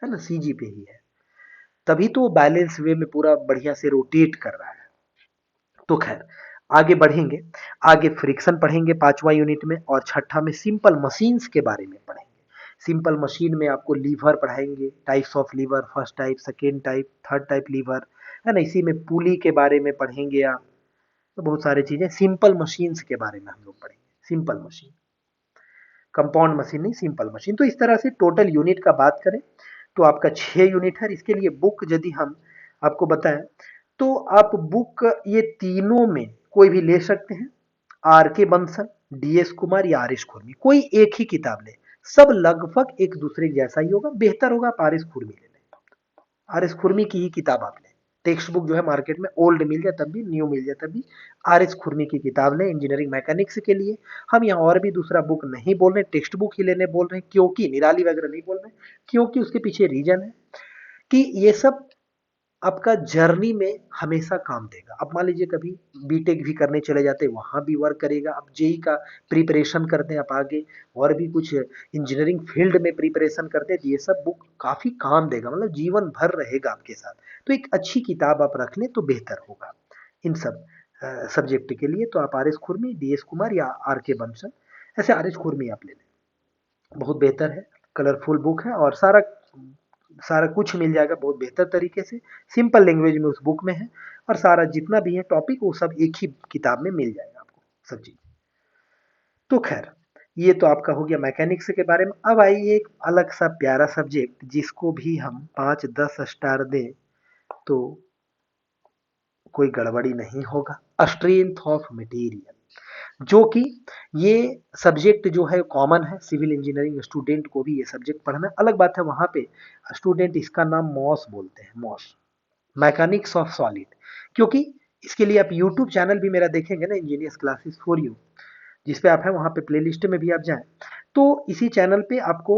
है ना, सीजी पे ही है, तभी तो बैलेंस वे में पूरा बढ़िया से रोटेट कर रहा है। तो खैर आगे बढ़ेंगे, आगे फ्रिक्शन पढ़ेंगे 5वां यूनिट में, और छठा में सिंपल मशीन्स के बारे में पढ़ेंगे। सिंपल मशीन में आपको लीवर पढ़ाएंगे, types of lever, first type, second type, third type lever, है ना। इसी में पुली के बारे में पढ़ेंगे आप। तो बहुत सारी चीजें सिंपल मशीन्स के बारे में हम लोग पढ़ेंगे, सिंपल मशीन, कंपाउंड मशीन नहीं, सिंपल मशीन। तो इस तरह से टोटल यूनिट का बात करें तो आपका 6 यूनिट है। इसके लिए बुक यदि हम आपको बताएं, तो आप बुक ये तीनों में कोई भी ले सकते हैं, आर के बंसल, डीएस कुमार या आर एस खुरमी, कोई एक ही किताब ले, सब लगभग एक दूसरे जैसा ही होगा। बेहतर होगा आप आर एस खुरमी ले लें, आर एस खुरमी की ही किताब आप लें। टेक्स्ट बुक जो है मार्केट में ओल्ड मिल जाए तब भी, न्यू मिल जाए तब भी, आर एस खुरमी की किताब लें इंजीनियरिंग मैकेनिक्स के लिए। हम यहाँ और भी दूसरा बुक नहीं बोल रहे, टेक्स्ट बुक ही लेने बोल रहे हैं, क्योंकि निराली वगैरह नहीं बोल रहे, क्योंकि उसके पीछे रीजन है कि ये सब आपका जर्नी में हमेशा काम देगा। अब मान लीजिए कभी बीटेक भी करने चले जाते हैं, वहां भी वर्क करेगा। अब जेई का प्रिपरेशन करते हैं आप आगे, और भी कुछ इंजीनियरिंग फील्ड में प्रिपरेशन करते हैं, तो ये सब बुक काफी काम देगा, मतलब जीवन भर रहेगा आपके साथ। तो एक अच्छी किताब आप रख लें तो बेहतर होगा इन सब सब्जेक्ट के लिए। तो आप आर एस खुरमी, डी एस कुमार या आर के बंसल, ऐसे आर एस खुरमी आप ले लें, बहुत बेहतर है। कलरफुल बुक है, और सारा सारा कुछ मिल जाएगा बहुत बेहतर तरीके से, सिंपल लैंग्वेज में उस बुक में है। और सारा जितना भी है टॉपिक, वो सब एक ही किताब में मिल जाएगा आपको, सब चीज। तो खैर, ये तो आपका हो गया मैकेनिक्स के बारे में। अब आइए एक अलग सा प्यारा सब्जेक्ट जिसको भी हम 5-10 स्टार दें तो कोई गड़बड़ी नहीं होगा, स्ट्रेंथ ऑफ मटेरियल। जो कि ये सब्जेक्ट जो है कॉमन है, सिविल इंजीनियरिंग स्टूडेंट को भी ये सब्जेक्ट पढ़ना है। अलग बात है वहाँ पे स्टूडेंट इसका नाम मॉस बोलते हैं, मॉस, मैकेनिक्स ऑफ सॉलिड। क्योंकि इसके लिए आप यूट्यूब चैनल भी मेरा देखेंगे ना, इंजीनियर्स क्लासेस फॉर यू, जिस पे आप हैं वहाँ पे प्लेलिस्ट में भी आप जाएं, तो इसी चैनल पे आपको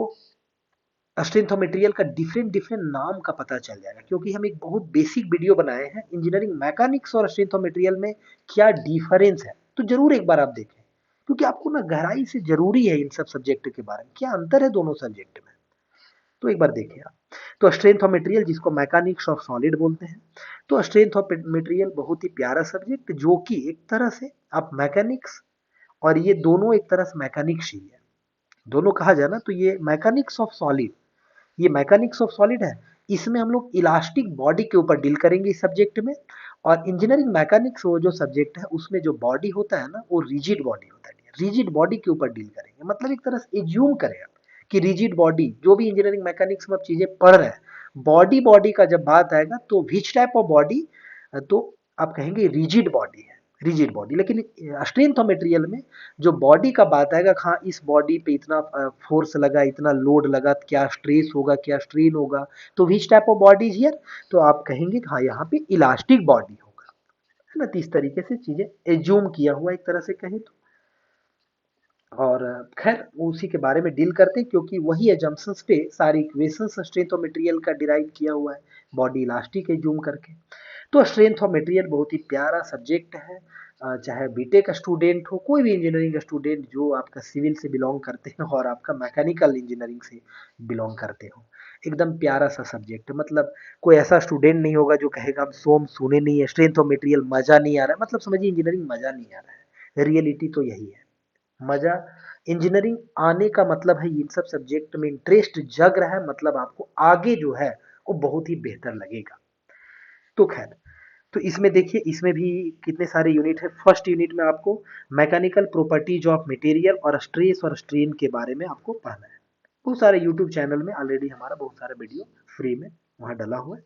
स्ट्रेंथ ऑफ मटेरियल का डिफरेंट डिफरेंट नाम का पता चल जाएगा। क्योंकि हम एक बहुत बेसिक वीडियो बनाए हैं इंजीनियरिंग मैकेनिक्स और स्ट्रेंथ ऑफ मटेरियल में क्या डिफरेंस है, तो जरूर एक बार आप देखें, क्योंकि आपको ना गहराई से जरूरी है इन सब सब्जेक्ट के बारे में, क्या अंतर है दोनों सब्जेक्ट में, तो एक बार देखें आप। तो स्ट्रेंथ ऑफ मटेरियल जिसको मैकेनिक्स ऑफ सॉलिड बोलते हैं, तो स्ट्रेंथ ऑफ मटेरियल बहुत ही प्यारा सब्जेक्ट जो कि एक तरह से आप मैकेनिक्स और ये दोनों एक तरह से मैकेनिक्स ही है, दोनों कहा जाए ना तो ये मैकेनिक्स ऑफ सॉलिड, ये मैकेनिक्स ऑफ सॉलिड है। इसमें हम लोग इलास्टिक बॉडी के ऊपर डील करेंगे इस सब्जेक्ट में। और इंजीनियरिंग मैकेनिक्स वो जो सब्जेक्ट है उसमें जो बॉडी होता है ना वो रिजिड बॉडी होता है, रिजिड बॉडी के ऊपर डील करेंगे। मतलब एक तरह से एज्यूम करें आप कि रिजिड बॉडी, जो भी इंजीनियरिंग मैकेनिक्स में आप चीजें पढ़ रहे हैं, बॉडी बॉडी का जब बात आएगा तो विच टाइप ऑफ बॉडी, तो आप कहेंगे रिजिड बॉडी है, रिजिड बॉडी। लेकिन स्ट्रेंथ ऑफ मटेरियल में जो बॉडी का बात आएगा, हाँ इस बॉडी पे इतना फोर्स लगा, इतना लोड लगा, क्या स्ट्रेस होगा, क्या स्ट्रेन होगा, तो which type of body is here, तो आप कहेंगे हाँ यहाँ पे इलास्टिक बॉडी होगा, है ना। तो इस तरीके से चीजें एज्यूम किया हुआ एक तरह से कहें तो। और खैर उसी के बारे में डील करते हैं, क्योंकि वही एजम्पशंस पे सारी इक्वेशंस स्ट्रेंथ ऑफ मटेरियल का डिराइव किया हुआ है, बॉडी इलास्टिक एज्यूम करके। तो स्ट्रेंथ ऑफ मटेरियल बहुत ही प्यारा सब्जेक्ट है। चाहे बीटेक स्टूडेंट हो, कोई भी इंजीनियरिंग स्टूडेंट जो आपका सिविल से बिलोंग करते हैं और आपका मैकेनिकल इंजीनियरिंग से बिलोंग करते हो, एकदम प्यारा सा सब्जेक्ट है। मतलब कोई ऐसा स्टूडेंट नहीं होगा जो कहेगा हम सोम सुने नहीं है, स्ट्रेंथ ऑफ मटेरियल मजा नहीं आ रहा है, मतलब समझिए इंजीनियरिंग मजा नहीं आ रहा है, रियलिटी तो यही है। मजा इंजीनियरिंग आने का मतलब है इन सब सब्जेक्ट में इंटरेस्ट जग रहा है, मतलब आपको आगे जो है वो बहुत ही बेहतर लगेगा। तो खैर, तो इसमें देखिए इसमें भी कितने सारे यूनिट है। फर्स्ट यूनिट में आपको मैकेनिकल प्रॉपर्टीज ऑफ मटेरियल और स्ट्रेस और स्ट्रेन के बारे में आपको पढ़ना है। बहुत सारे यूट्यूब चैनल में ऑलरेडी हमारा बहुत सारे वीडियो फ्री में वहाँ डला हुआ है।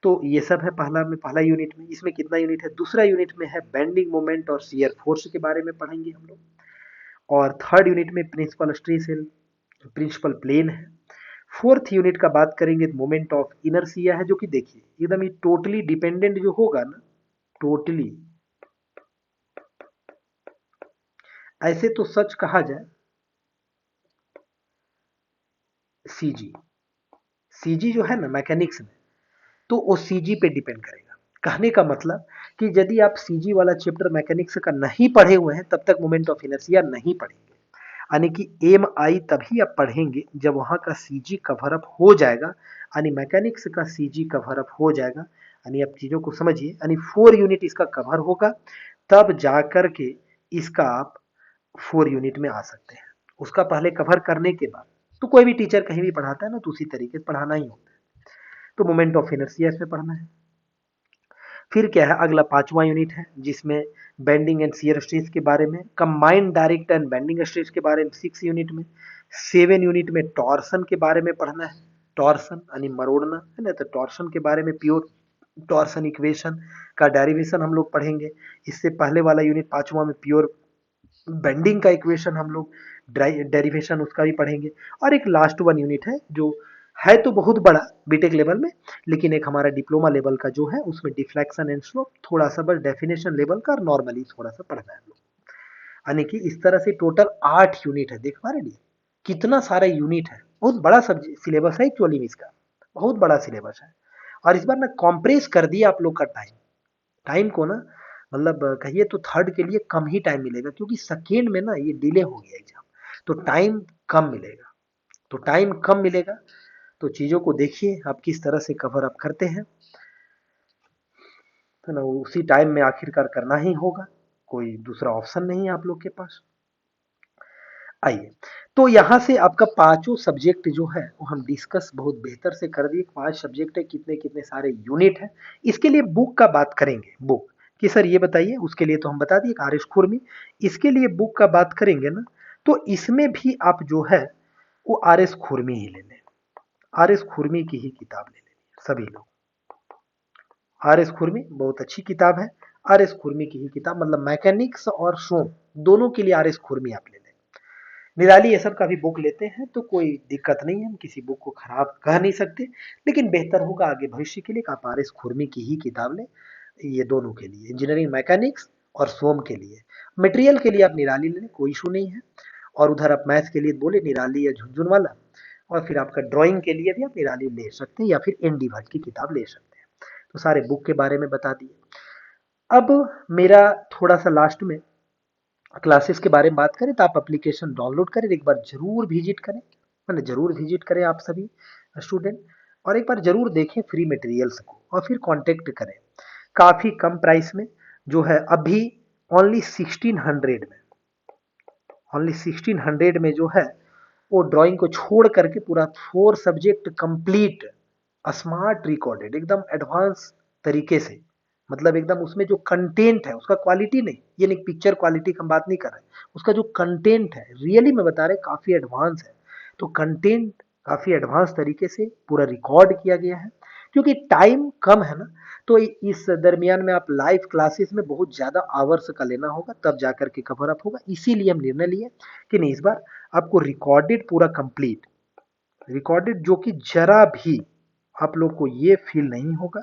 तो ये सब है पहला में, पहला यूनिट में। इसमें कितना यूनिट है, दूसरा यूनिट में है बेंडिंग मोमेंट और शियर फोर्स के बारे में पढ़ेंगे हम लोग। और थर्ड यूनिट में प्रिंसिपल स्ट्रेस है, प्रिंसिपल प्लेन है। फोर्थ यूनिट का बात करेंगे मोमेंट ऑफ इनर्शिया है, जो कि देखिए एकदम ही टोटली डिपेंडेंट जो होगा ना, टोटली, ऐसे तो सच कहा जाए सीजी, सीजी जो है ना मैकेनिक्स में, तो वो सीजी पे डिपेंड करेगा। कहने का मतलब कि यदि आप सीजी वाला चैप्टर मैकेनिक्स का नहीं पढ़े हुए हैं तब तक मोमेंट ऑफ इनर्शिया नहीं पढ़ेंगे। यानी कि एम आई तभी आप पढ़ेंगे जब वहाँ का सीजी कवर अप हो जाएगा, यानी मैकेनिक्स का सीजी कवर अप हो जाएगा। यानी आप चीज़ों को समझिए, यानी 4 यूनिट इसका कवर होगा, तब जाकर के इसका आप 4 यूनिट में आ सकते हैं। उसका पहले कवर करने के बाद, तो कोई भी टीचर कहीं भी पढ़ाता है ना तो उसी तरीके से पढ़ाना ही होता है। तो मोमेंट ऑफ इनर्शिया इसमें पढ़ना है। फिर क्या है, अगला पांचवा यूनिट है जिसमें बेंडिंग एंड शियर स्ट्रेस के बारे में, combined direct and bending stress के बारे में 6 यूनिट में। 7 यूनिट में टॉर्सन के बारे में पढ़ना है, टॉर्सन यानी मरोड़ना, है ना। तो टॉर्सन के बारे में प्योर टॉर्सन इक्वेशन का डेरिवेशन हम लोग पढ़ेंगे। इससे पहले वाला यूनिट पांचवा में प्योर बेंडिंग का इक्वेशन हम लोग डेरिवेशन उसका भी पढ़ेंगे। और एक लास्ट वन यूनिट है जो है तो बहुत बड़ा बीटेक लेवल में, लेकिन एक हमारा डिप्लोमा लेवल का जो है उसमें डिफ्लेक्शन एंड स्लोप थोड़ा सा बस डेफिनेशन लेवल का और नॉर्मली थोड़ा सा पढ़ना है हम लोग। यानी कि इस तरह से टोटल 8 यूनिट है। देख पा रहे हैं कितना सारा यूनिट है, बहुत बड़ा सब्जेक्ट सिलेबस है एक्चुअली में इसका, बहुत बड़ा सिलेबस है। और इस बार ना कॉम्प्रेस कर दिया आप लोग का टाइम, टाइम को ना, मतलब कहिए तो थर्ड के लिए कम ही टाइम मिलेगा, क्योंकि सेकेंड में ना ये डिले हो गया एग्जाम, तो टाइम कम मिलेगा। तो टाइम कम मिलेगा तो चीज़ों को देखिए आप किस तरह से कवर अप करते हैं, तो ना उसी टाइम में आखिरकार करना ही होगा, कोई दूसरा ऑप्शन नहीं है आप लोग के पास। आइए, तो यहाँ से आपका पांचों सब्जेक्ट जो है वो हम डिस्कस बहुत बेहतर से कर दिए। 5 सब्जेक्ट है, कितने कितने सारे यूनिट है। इसके लिए बुक का बात करेंगे, बुक कि सर ये बताइए, उसके लिए तो हम बता दिए आर एस खुरमी। इसके लिए बुक का बात करेंगे ना, तो इसमें भी आप जो है वो आर एस खुरमी ही ले लें, आर एस खुरमी की ही किताब ले लें सभी लोग। आर एस खुरमी बहुत अच्छी किताब है, आर एस खुरमी की ही किताब, मतलब मैकेनिक्स और सोम दोनों के लिए आर एस खुरमी आप ले लें। निराली ये सब का भी बुक लेते हैं तो कोई दिक्कत नहीं है, हम किसी बुक को खराब कह नहीं सकते, लेकिन बेहतर होगा आगे भविष्य के लिए कि आप आर एस खुरमी की ही किताब लें, ये दोनों के लिए, इंजीनियरिंग मैकेनिक्स और सोम के लिए। मटेरियल के लिए आप निराली ले लें, कोई इशू नहीं है। और उधर आप मैथ्स के लिए बोले निराली या झुनझुन वाला, और फिर आपका ड्राइंग के लिए भी आप निराली ले सकते हैं या फिर एन डी भट्ट की किताब ले सकते हैं। तो सारे बुक के बारे में बता दिए। अब मेरा थोड़ा सा लास्ट में क्लासेस के बारे में बात करें, तो आप एप्लीकेशन डाउनलोड करें, एक बार जरूर विजिट करें, मैंने जरूर विजिट करें आप सभी स्टूडेंट, और एक बार जरूर देखें फ्री मटेरियल्स को, और फिर कांटेक्ट करें काफ़ी कम प्राइस में, जो है अभी ओनली 1600 में, ओनली 1600 में जो है वो ड्राइंग को छोड़ करके पूरा 4 सब्जेक्ट कंप्लीट स्मार्ट रिकॉर्डेड एकदम एडवांस तरीके से, मतलब एकदम उसमें जो कंटेंट है उसका क्वालिटी नहीं, ये नहीं पिक्चर क्वालिटी का हम बात नहीं कर रहे, उसका जो कंटेंट है रियली में बता रहे काफ़ी एडवांस है। तो कंटेंट काफ़ी एडवांस तरीके से पूरा रिकॉर्ड किया गया है, क्योंकि टाइम कम है ना, तो इस दरमियान में आप लाइव क्लासेस में बहुत ज़्यादा आवर्स का लेना होगा, तब जाकर के कवर अप होगा। इसीलिए हम निर्णय लिए कि नहीं, इस बार आपको रिकॉर्डेड पूरा कंप्लीट, रिकॉर्डेड, जो कि जरा भी आप लोग को ये फील नहीं होगा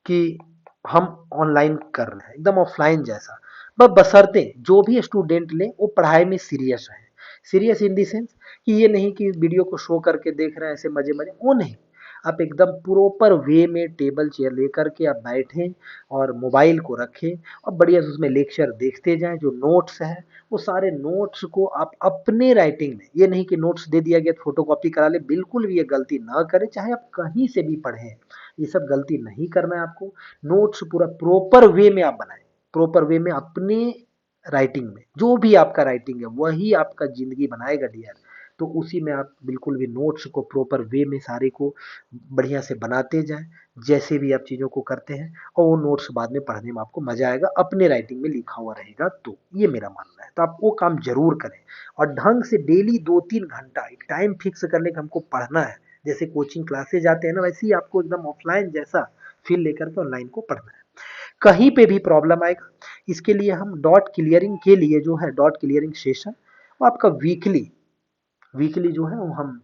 कि हम ऑनलाइन कर रहे हैं, एकदम ऑफलाइन जैसा। बस बशर्ते जो भी स्टूडेंट ले वो पढ़ाई में सीरियस है, सीरियस इन दी सेंस कि ये नहीं कि वीडियो को शो करके देख रहे हैं ऐसे मजे मजे, वो नहीं। आप एकदम प्रॉपर वे में टेबल चेयर लेकर के आप बैठें और मोबाइल को रखें और बढ़िया से उसमें लेक्चर देखते जाएं, जो नोट्स है वो सारे नोट्स को आप अपने राइटिंग में, ये नहीं कि नोट्स दे दिया गया तो फोटो कॉपी करा ले, बिल्कुल भी ये गलती ना करें, चाहे आप कहीं से भी पढ़ें, ये सब गलती नहीं करना है आपको। नोट्स पूरा प्रॉपर वे में आप बनाएं, प्रॉपर वे में अपने राइटिंग में, जो भी आपका राइटिंग है वही आपका जिंदगी बनाएगा डियर। तो उसी में आप बिल्कुल भी नोट्स को प्रॉपर वे में सारे को बढ़िया से बनाते जाएं, जैसे भी आप चीज़ों को करते हैं, और वो नोट्स बाद में पढ़ने में आपको मजा आएगा, अपने राइटिंग में लिखा हुआ रहेगा। तो ये मेरा मानना है, तो आप वो काम जरूर करें, और ढंग से डेली 2-3 घंटा एक टाइम फिक्स करने का हमको पढ़ना है, जैसे कोचिंग क्लासेस जाते हैं ना, वैसे ही आपको एकदम ऑफलाइन जैसा फील लेकर के ऑनलाइन को पढ़ना है। कहीं पे भी प्रॉब्लम आएगा, इसके लिए हम डॉट क्लियरिंग के लिए जो है डॉट क्लियरिंग सेशन, वो आपका वीकली, वीकली जो है वो हम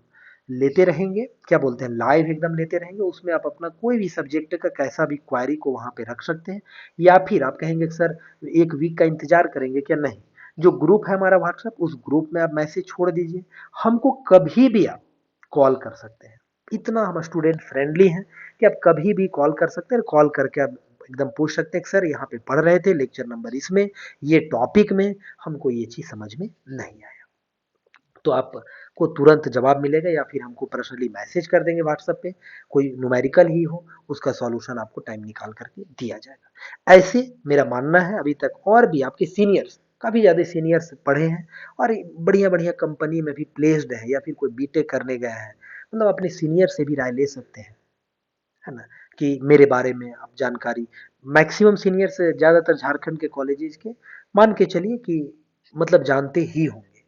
लेते रहेंगे, क्या बोलते हैं, लाइव एकदम लेते रहेंगे। उसमें आप अपना कोई भी सब्जेक्ट का कैसा भी क्वारी को वहाँ पे रख सकते हैं, या फिर आप कहेंगे सर 1 वीक का इंतजार करेंगे क्या, नहीं, जो ग्रुप है हमारा व्हाट्सएप, उस ग्रुप में आप मैसेज छोड़ दीजिए, हमको कभी भी आप कॉल कर सकते हैं। इतना हम स्टूडेंट फ्रेंडली हैं कि आप कभी भी कॉल कर सकते हैं, कॉल करके आप एकदम पूछ सकते हैं कि सर यहाँ पे पढ़ रहे थे लेक्चर नंबर इसमें, ये टॉपिक में हमको ये चीज़ समझ में नहीं आया, तो आपको तुरंत जवाब मिलेगा, या फिर हमको पर्सनली मैसेज कर देंगे व्हाट्सएप पे, कोई न्यूमेरिकल ही हो उसका सॉल्यूशन आपको टाइम निकाल करके दिया जाएगा। ऐसे मेरा मानना है, अभी तक और भी आपके सीनियर्स, काफ़ी ज़्यादा सीनियर्स पढ़े हैं और बढ़िया बढ़िया कंपनी में भी प्लेस्ड है, या फिर कोई बीटेक करने गए हैं, मतलब अपने सीनियर से भी राय ले सकते हैं, है ना, कि मेरे बारे में आप जानकारी, मैक्सिमम सीनियर्स ज़्यादातर झारखंड के कॉलेजेस के मान के चलिए कि मतलब जानते ही होंगे,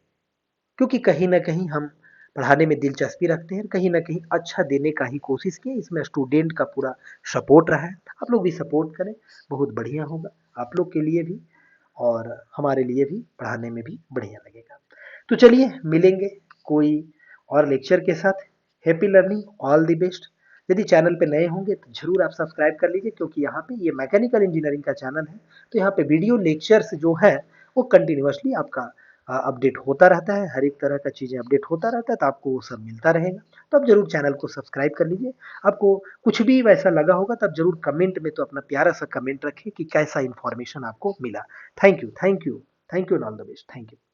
क्योंकि कहीं न कहीं हम पढ़ाने में दिलचस्पी रखते हैं, कहीं न कहीं अच्छा देने का ही कोशिश किए, इसमें स्टूडेंट का पूरा सपोर्ट रहा है। आप लोग भी सपोर्ट करें, बहुत बढ़िया होगा आप लोग के लिए भी, और हमारे लिए भी पढ़ाने में भी बढ़िया लगेगा। तो चलिए मिलेंगे कोई और लेक्चर के साथ। Happy learning, all the best. यदि चैनल पे नए होंगे तो ज़रूर आप सब्सक्राइब कर लीजिए, क्योंकि यहाँ पे ये मैकेनिकल इंजीनियरिंग का चैनल है, तो यहाँ पे वीडियो लेक्चर्स जो है वो कंटिन्यूअसली आपका अपडेट होता रहता है, हर एक तरह का चीज़ें अपडेट होता रहता है, तो आपको वो सब मिलता रहेगा। तो आप ज़रूर चैनल को सब्सक्राइब कर लीजिए। आपको कुछ भी वैसा लगा होगा तो आप ज़रूर कमेंट में तो अपना प्यारा सा कमेंट रखें कि कैसा इन्फॉर्मेशन आपको मिला। Thank you, thank you, thank you and all the best, thank you.